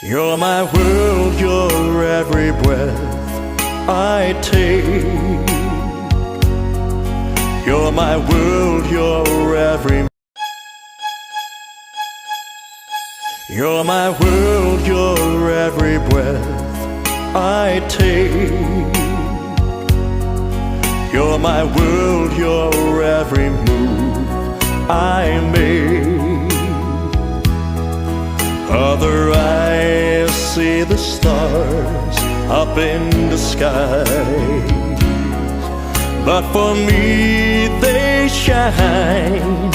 You're my world, you're every breath I take. You're my world, you're every. You're my world, you're every breath I take. You're my world, you're every move I make. Other eyes see the stars up in the sky, but for me they shine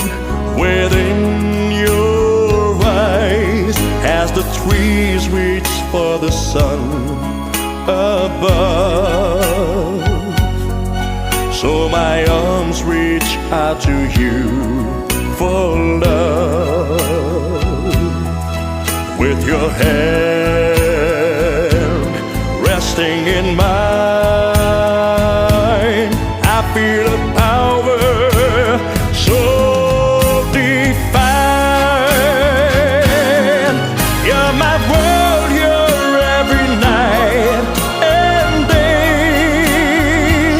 within your eyes, as the trees reach for the sun above. So my arms reach out to you for love. With your hand resting in mine, I feel a power so divine. You're my world, you're every night and day.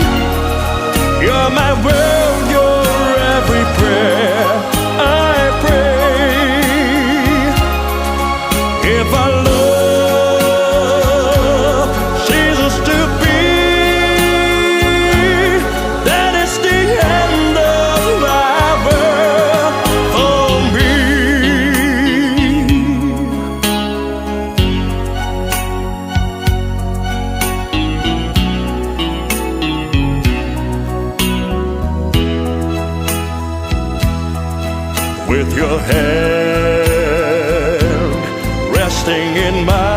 You're my world, you're every prayer I pray. If I love Jesus to be, that is the end of my world for me. With your hand resting in mine,